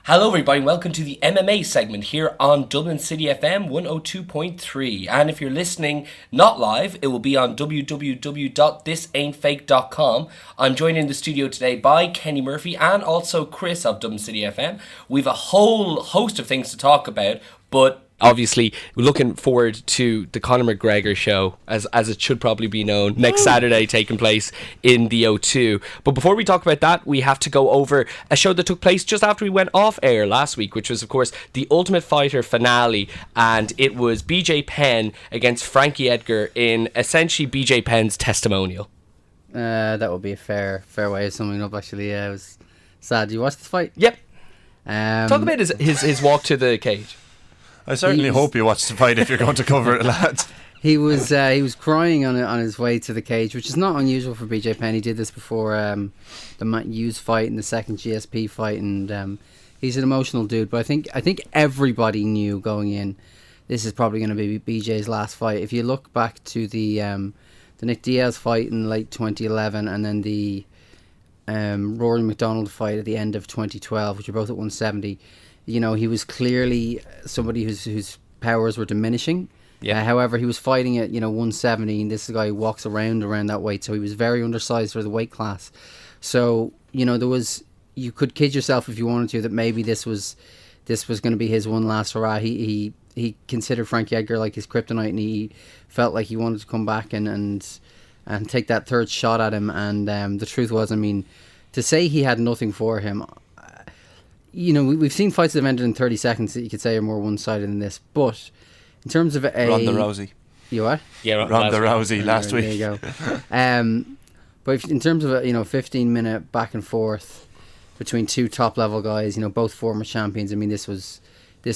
Hello everybody, welcome to the MMA segment here on Dublin City FM 102.3. And if you're listening not live, it will be on www.thisaintfake.com. I'm joined in the studio today by Kenny Murphy and also Chris of Dublin City FM. We've a whole host of things to talk about, but obviously, we're looking forward to the Conor McGregor show, as it should probably be known, next Saturday, taking place in the O2. But before we talk about that, we have to go over a show that took place just after we went off air last week, which was, of course, the Ultimate Fighter finale, and it was BJ Penn against Frankie Edgar in essentially BJ Penn's testimonial. That would be a fair way of summing up, actually. It was sad. Did you watch the fight? Yep. Talk about his walk to the cage. I certainly hope you watch the fight if you're going to cover it, lads. He was crying on his way to the cage, which is not unusual for BJ Penn. He did this before the Matt Hughes fight and the second GSP fight, and he's an emotional dude. But I think everybody knew going in, this is probably going to be BJ's last fight. If you look back to the Nick Diaz fight in late 2011, and then the Rory McDonald fight at the end of 2012, which are both at 170. You know, he was clearly somebody whose powers were diminishing. Yeah. However, he was fighting at 170, and this guy walks around that weight, so he was very undersized for the weight class. So you could kid yourself if you wanted to that maybe this was going to be his one last hurrah. He considered Frankie Edgar like his kryptonite, and he felt like he wanted to come back and take that third shot at him. And the truth was, I mean, to say he had nothing for him. We've seen fights that have ended in 30 seconds that you could say are more one-sided than this. But in terms of Ronda Rousey. You what? Yeah, Ronda Rousey last week. There you go. But in terms of a 15-minute back and forth between two top-level guys, both former champions, I mean, this was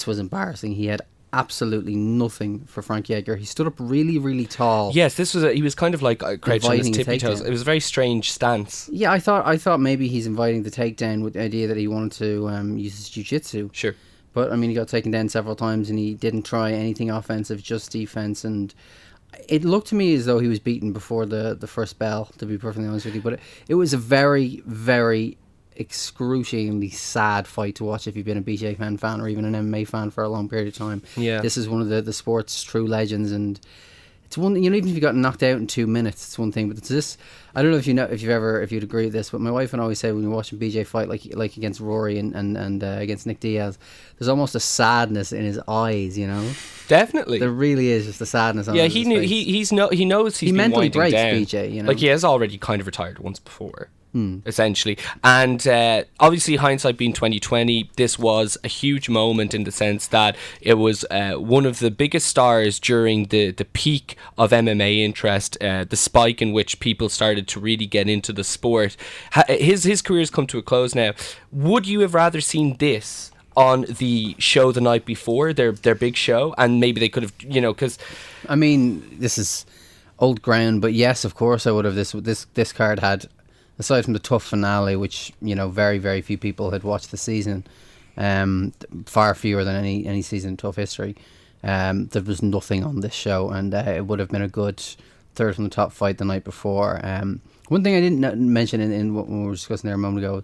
embarrassing. He had absolutely nothing for Frankie Edgar. He stood up really, really tall. Yes, he was kind of like crouching on his tippy toes. It was a very strange stance. Yeah, I thought maybe he's inviting the takedown with the idea that he wanted to use his jiu-jitsu. Sure. But I mean, he got taken down several times and he didn't try anything offensive, just defense. And it looked to me as though he was beaten before the first bell, to be perfectly honest with you. But it was a very, very excruciatingly sad fight to watch if you've been a BJ Penn fan or even an MMA fan for a long period of time. Yeah, this is one of the sport's true legends, and it's one, even if you got knocked out in 2 minutes, it's one thing. But it's this. I don't know if you'd agree with this, but my wife and I always say when you're watching BJ fight, like against Rory and against Nick Diaz, there's almost a sadness in his eyes. Definitely, there really is just a sadness. On his face. He knows he's been mentally winding down. BJ, like he has already kind of retired once before. Essentially, and obviously hindsight being 2020, this was a huge moment in the sense that it was one of the biggest stars during the peak of MMA interest, the spike in which people started to really get into the sport. His career's come to a close now. Would you have rather seen this on the show the night before, their big show, and maybe they could have, because I mean, this is old ground, but yes, of course I would have. This card had, aside from the tough finale, which very, very few people had watched the season, far fewer than any season in tough history, there was nothing on this show, and it would have been a good third from the top fight the night before. One thing I didn't mention in what we were discussing there a moment ago,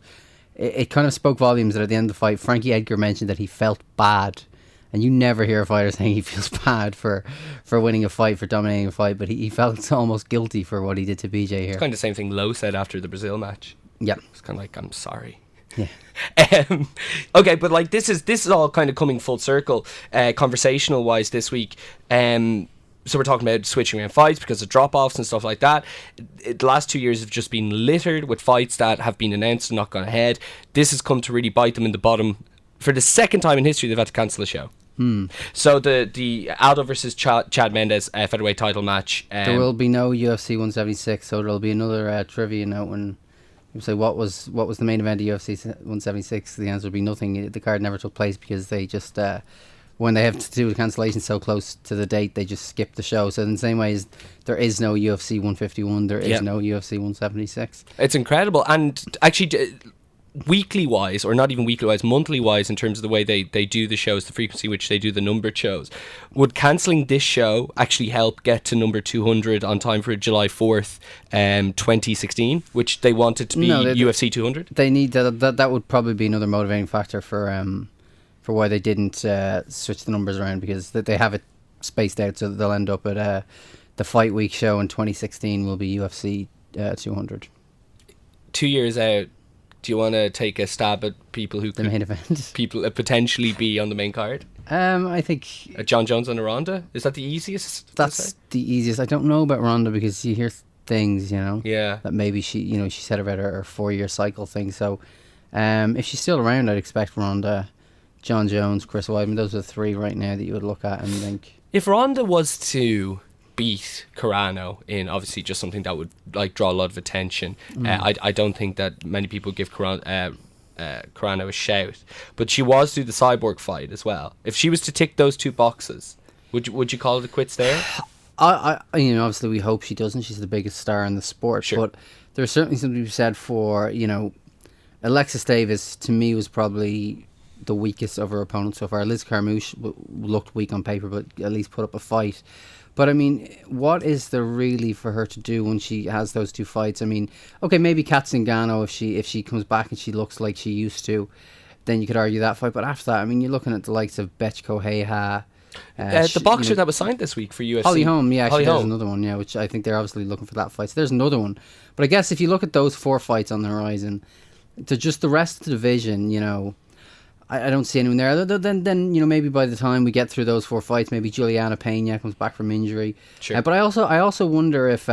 it kind of spoke volumes that at the end of the fight, Frankie Edgar mentioned that he felt bad. And you never hear a fighter saying he feels bad for winning a fight, for dominating a fight, but he felt almost guilty for what he did to BJ here. It's kind of the same thing Lowe said after the Brazil match. Yeah. It's kind of like, I'm sorry. Yeah. Okay, but like this is all kind of coming full circle, conversational wise this week. So we're talking about switching around fights because of drop-offs and stuff like that. The last 2 years have just been littered with fights that have been announced and not gone ahead. This has come to really bite them in the bottom. For the second time in history, they've had to cancel a show. So the Aldo versus Chad Mendes featherweight title match. There will be no UFC 176, so there'll be another trivia note when you say what was the main event of UFC 176. The answer would be nothing. The card never took place because they just when they have to do the cancellation so close to the date, they just skip the show. So in the same way as there is no UFC 151, there is no UFC 176. It's incredible, and actually, weekly wise, or not even weekly wise, monthly wise, in terms of the way they do the shows, the frequency which they do the numbered shows, would cancelling this show actually help get to number 200 on time for July 4th, 2016, which they wanted to be UFC 200? They need that would probably be another motivating factor for why they didn't switch the numbers around, because they have it spaced out, so they'll end up at the Fight Week show in 2016 will be UFC 200. 2 years out, do you want to take a stab at people who the main event, people potentially be on the main card? I think John Jones and Ronda, is that the easiest? That's the easiest. I don't know about Ronda, because you hear things, yeah, that maybe she said about her 4-year cycle thing. So if she's still around, I'd expect Ronda, John Jones, Chris Weidman. Those are the three right now that you would look at and think. If Ronda was to beat Carano in obviously just something that would draw a lot of attention, I don't think that many people give Carano a shout, but she was to do the Cyborg fight as well. If she was to tick those two boxes, would you call it quits there? I obviously we hope she doesn't. She's the biggest star in the sport, sure. But there's certainly something to be said for Alexis Davis. To me, was probably the weakest of her opponents so far. Liz Carmouche looked weak on paper, but at least put up a fight. But I mean, what is there really for her to do when she has those two fights? I mean, okay, maybe Kat Zingano, if she comes back and she looks like she used to, then you could argue that fight. But after that, I mean, you're looking at the likes of Betchko Heha. The boxer that was signed this week for UFC. Holly Holm, yeah, Holly there's Holm. another one, yeah, which I think they're obviously looking for that fight. So there's another one. But I guess if you look at those 4 fights on the horizon, to just the rest of the division, I don't see anyone there. Other than maybe by the time we get through those 4 fights, maybe Juliana Pena comes back from injury. Sure. But I also wonder if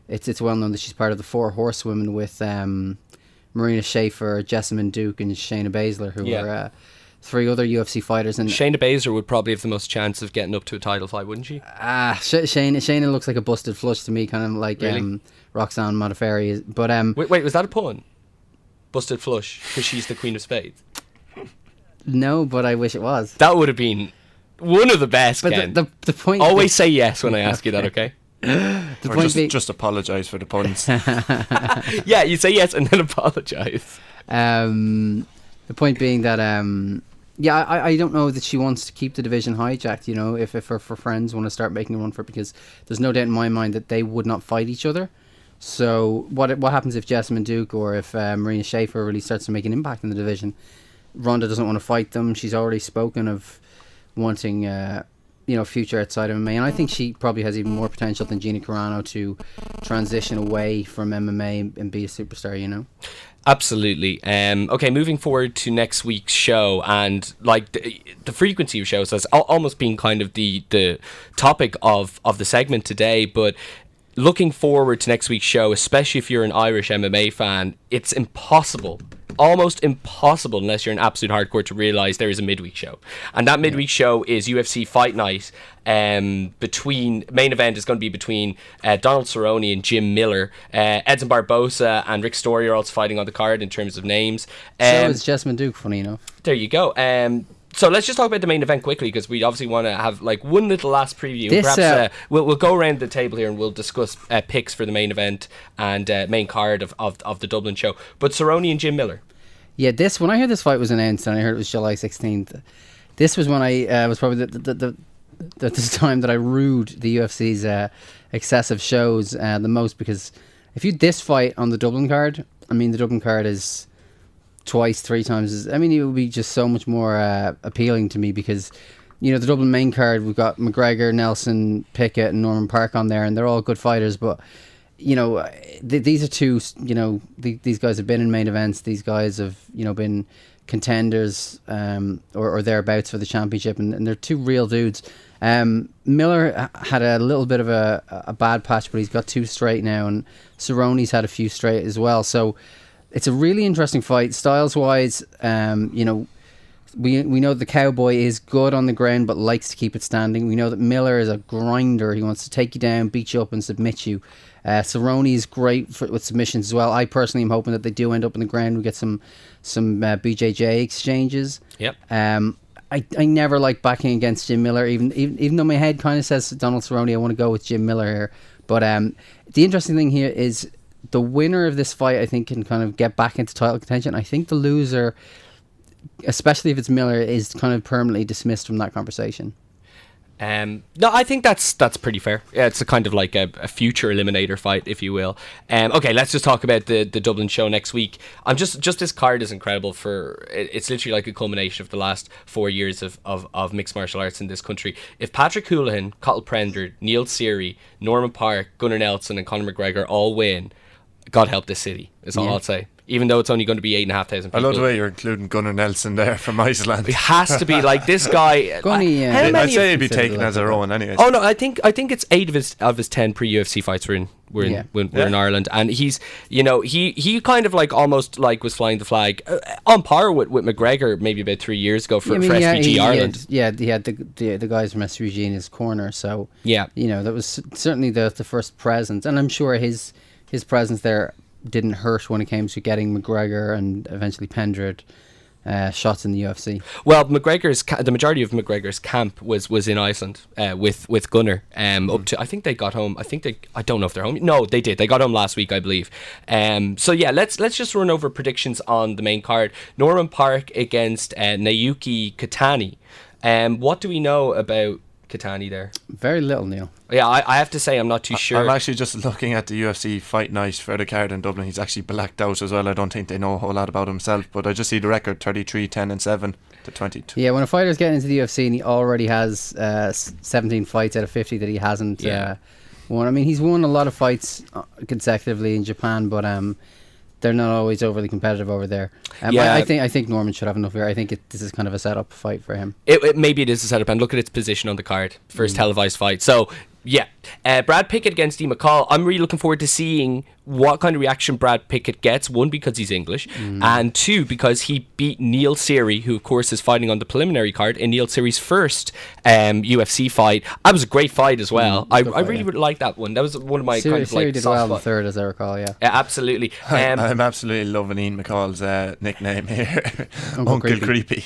it's well known that she's part of the 4 horsewomen with Marina Shafir, Jessamine Duke, and Shayna Baszler, who are 3 other UFC fighters. And Shayna Baszler would probably have the most chance of getting up to a title fight, wouldn't she? Shayna looks like a busted flush to me, kind of like really? Roxanne Modafferi. But wait, was that a pun? Busted flush, because she's the Queen of Spades. No, but I wish it was. That would have been one of the best, but Ken. The point... Always say yes when I ask you that, okay? Just apologise for the puns. Yeah, you say yes and then apologise. The point being that... I don't know that she wants to keep the division hijacked, if her friends want to start making a run for it, because there's no doubt in my mind that they would not fight each other. So what happens if Jessamine Duke or if Marina Shafir really starts to make an impact in the division? Ronda doesn't want to fight them. She's already spoken of wanting future outside of MMA, and I think she probably has even more potential than Gina Carano to transition away from MMA and be a superstar. Absolutely. Okay, moving forward to next week's show, and the frequency of shows has almost been kind of the topic of the segment today, but looking forward to next week's show, especially if you're an Irish MMA fan, it's almost impossible unless you're an absolute hardcore to realise there is a midweek show. And that midweek show is UFC Fight Night. Main event is going to be between Donald Cerrone and Jim Miller. Edson Barbosa and Rick Story are also fighting on the card in terms of names. So is Jessamine Duke, funny enough. There you go. So let's just talk about the main event quickly, because we obviously want to have one little last preview. Perhaps we'll go around the table here and we'll discuss picks for the main event and main card of the Dublin show. But Cerrone and Jim Miller. Yeah, when I heard this fight was announced and I heard it was July 16th, this was when I was probably the time that I rued the UFC's excessive shows the most, because if you this fight on the Dublin card, I mean the Dublin card is twice, 3 times it would be just so much more appealing to me, because the Dublin main card, we've got McGregor, Nelson, Pickett and Norman Park on there, and they're all good fighters, but these are two, these guys have been in main events, these guys have been contenders or thereabouts for the championship, and they're 2 real dudes. Miller had a little bit of a bad patch, but he's got 2 straight now, and Cerrone's had a few straight as well, so it's a really interesting fight. Styles-wise, we know that the Cowboy is good on the ground but likes to keep it standing. We know that Miller is a grinder. He wants to take you down, beat you up and submit you. Cerrone is great with submissions as well. I personally am hoping that they do end up on the ground. We get some BJJ exchanges. Yep. I never like backing against Jim Miller, even though my head kind of says Donald Cerrone. I want to go with Jim Miller here. But the interesting thing here is the winner of this fight, I think, can kind of get back into title contention. I think the loser, especially if it's Miller, is kind of permanently dismissed from that conversation. No, I think that's pretty fair. Yeah, it's a kind of like a future eliminator fight, if you will. Okay, let's just talk about the Dublin show next week. I'm just this card is incredible. It's literally like a culmination of the last 4 years of mixed martial arts in this country. If Patrick Houlihan, Cottle Prender, Neil Seary, Norman Park, Gunnar Nelson and Conor McGregor all win, God help this city, is all I'll say. Even though it's only going to be 8,500 people. I love the way you're including Gunnar Nelson there from Iceland. It has to be like this guy. Gunny, I'd say he'd be taken as a Rowan anyway. Oh no, I think it's 8 of his 10 pre-UFC fights were in Ireland, and he's he kind of like almost like was flying the flag on par with McGregor maybe about 3 years ago for SVG Ireland. He had the guys from SVG in his corner, so that was certainly the first presence, and I'm sure his presence there didn't hurt when it came to getting McGregor and eventually Pendred shots in the UFC. Well, the majority of McGregor's camp was in Iceland with Gunnar. Up to I think they got home. I don't know if they're home. No, they did. They got home last week, I believe. So yeah, let's just run over predictions on the main card. Norman Park against Naoki Katani. What do we know about Katani there? Very little, Neil. Yeah, I have to say I'm not too sure. I'm actually just looking at the UFC fight night for the card in Dublin. He's actually blacked out as well. I don't think they know a whole lot about himself, but I just see the record 33, 10 and 7 to 22. Yeah, when a fighter's getting into the UFC and he already has 17 fights out of 50 that he hasn't won. I mean, he's won a lot of fights consecutively in Japan, but they're not always overly competitive over there. I think Norman should have enough here. I think this is kind of a setup fight for him. Maybe it is a setup, and look at its position on the card for his televised fight. So yeah, Brad Pickett against Dean McCall. I'm really looking forward to seeing what kind of reaction Brad Pickett gets. One, because he's English, and two, because he beat Neil Seary, who of course is fighting on the preliminary card in Neil Seary's first UFC fight. That was a great fight as well. I really would like that one. That was one of my kind of like Seary did well in the third, as I recall. Yeah, absolutely. I'm absolutely loving Ian McCall's nickname here, Uncle Creepy,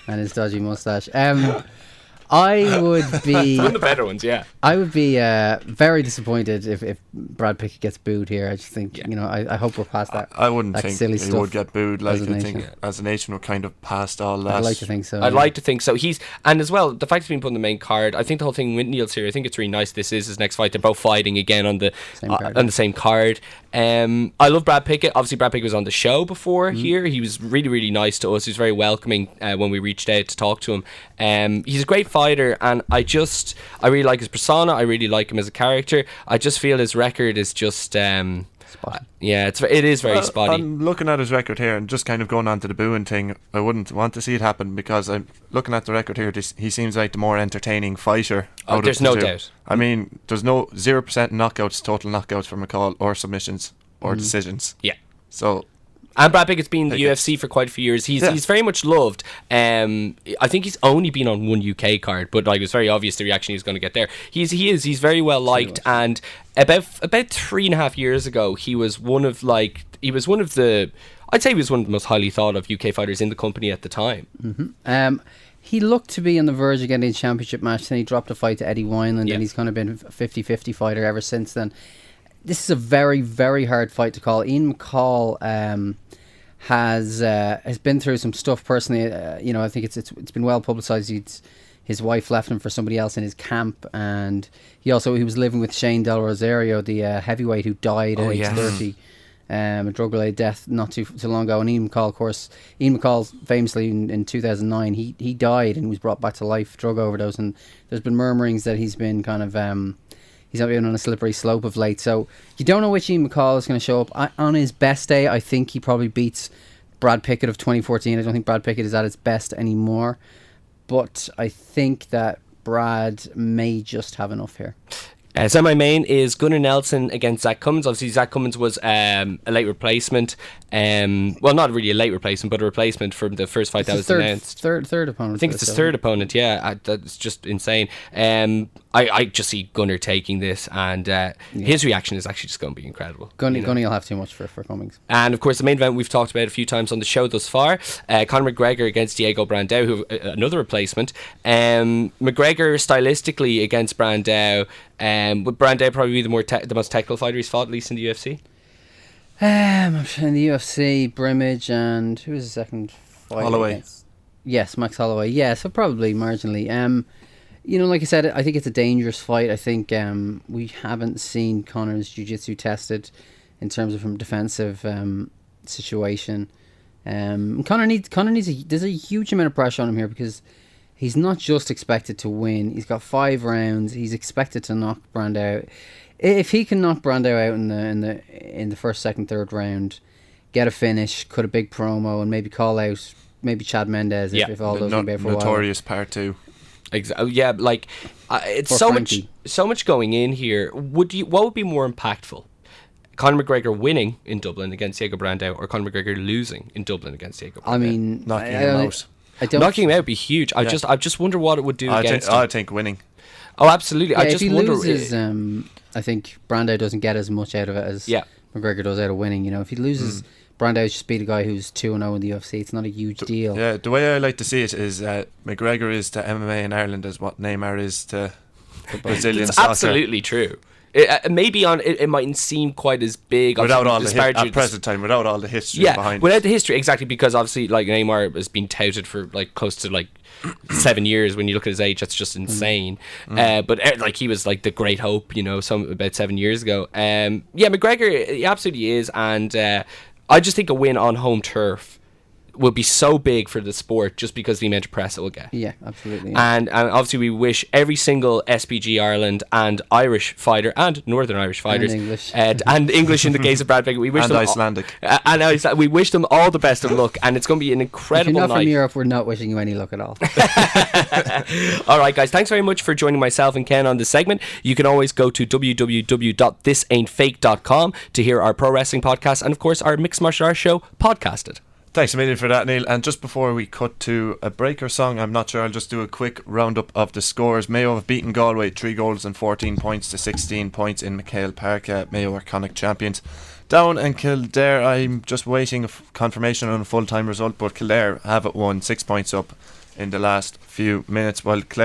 and his dodgy mustache. I would be one of the better ones, yeah. I would be very disappointed if Brad Pickett gets booed here. I just think I hope we're past that. I wouldn't think silly he stuff would get booed. Like I think as a nation we're kind of past all that. I'd like to think so. I'd like to think so. And as well, the fact he's been put on the main card. I think the whole thing with Neil Seary, I think it's really nice. This is his next fight. They're both fighting again on the same card. I love Brad Pickett. Obviously, Brad Pickett was on the show before here. He was really, really nice to us. He was very welcoming when we reached out to talk to him. He's a great fighter, and I really like his persona. I really like him as a character. I just feel his record is just spotty. Yeah, it is very spotty. I'm looking at his record here and just kind of going on to the booing thing. I wouldn't want to see it happen because I'm looking at the record here. He seems like the more entertaining fighter. There's no doubt. I mean, there's no 0% knockouts, total knockouts from McCall, or submissions or decisions. Yeah. So. And Brad Pickett's been in the UFC for quite a few years. He's very much loved. I think he's only been on one UK card, but like it was very obvious the reaction he was going to get there. He's very well liked, and about 3.5 years ago, he was one of the most highly thought of UK fighters in the company at the time. He looked to be on the verge of getting a championship match, then he dropped a fight to Eddie Wineland, and he's kind of been a 50-50 fighter ever since then. This is a very, very hard fight to call. Ian McCall has been through some stuff personally. I think it's been well publicised. His wife left him for somebody else in his camp, and he was living with Shane Del Rosario, the heavyweight who died at age 30. A drug-related death not too long ago. And Ian McCall famously in 2009, he died and was brought back to life, drug overdose. And there's been murmurings that he's been kind of he's not been on a slippery slope of late. So you don't know which Ian McCall is going to show up. On his best day, I think he probably beats Brad Pickett of 2014. I don't think Brad Pickett is at his best anymore. But I think that Brad may just have enough here. Semi-main is Gunnar Nelson against Zach Cummins. Obviously, Zach Cummins was a late replacement. Well, not really a late replacement, but a replacement from the first fight that was announced. Third opponent. I think it's his third opponent, yeah. That's just insane. I just see Gunnar taking this, and his reaction is actually just going to be incredible. Gunny will have too much for Cummings. And of course, the main event we've talked about a few times on the show thus far, Conor McGregor against Diego Brandao, who another replacement. McGregor stylistically against Brandao. Would Brandao probably be the most technical fighter he's fought, at least in the UFC? In the UFC, Brimage and who was the second fight? Holloway. Yes, Max Holloway. Yeah, so probably marginally. Like I said, I think it's a dangerous fight. I think we haven't seen Conor's jiu-jitsu tested in terms of from defensive situation. Conor needs. There's a huge amount of pressure on him here because he's not just expected to win. He's got 5 rounds. He's expected to knock Brandao out. If he can knock Brandao out in the first, second, third round, get a finish, cut a big promo, and maybe call out maybe Chad Mendes if all those been for a while. Notorious part 2. Yeah, like it's Or so Frankie. much going in here. What would be more impactful? Conor McGregor winning in Dublin against Diego Brandao, or Conor McGregor losing in Dublin against Diego Brandao? I mean, Knocking him out. Knocking him out would be huge. I just wonder what it would do against him. I think winning. Oh, absolutely. Yeah, I just if he wonder. loses, I think Brandao doesn't get as much out of it as McGregor does out of winning. If he loses, Brandao just beat a guy who's 2-0 in the UFC. It's not a huge deal. Yeah, the way I like to see it is McGregor is to MMA in Ireland as what Neymar is to Brazilian It's soccer. absolutely true. Maybe it mightn't seem quite as big Without all disparaging- at present time, without all the history behind without it. the history, exactly, because obviously like Neymar has been touted for like close to like 7 years. When you look at his age, that's just insane. But like he was like the great hope, about 7 years ago. McGregor, he absolutely is, and I just think a win on home turf will be so big for the sport just because of the amount of press it will get. Yeah, absolutely. Yeah. And obviously we wish every single SPG Ireland and Irish fighter and Northern Irish fighters And English. And English in the case of Brad Pickett, we wish And them Icelandic. we wish them all the best of luck, and it's going to be an If incredible you're not night. from Europe, we're not wishing you any luck at all. All right, guys, thanks very much for joining myself and Ken on this segment. You can always go to www.thisaintfake.com to hear our pro wrestling podcast and, of course, our mixed martial arts show podcasted. Thanks a million for that, Neil. And just before we cut to a breaker song, I'm not sure, I'll just do a quick roundup of the scores. Mayo have beaten Galway 3 goals and 14 points to 16 points in McHale Park. Mayo are Connacht champions. Down in Kildare, I'm just waiting confirmation on a full-time result, but Kildare have it won 6 points up in the last few minutes, while Clare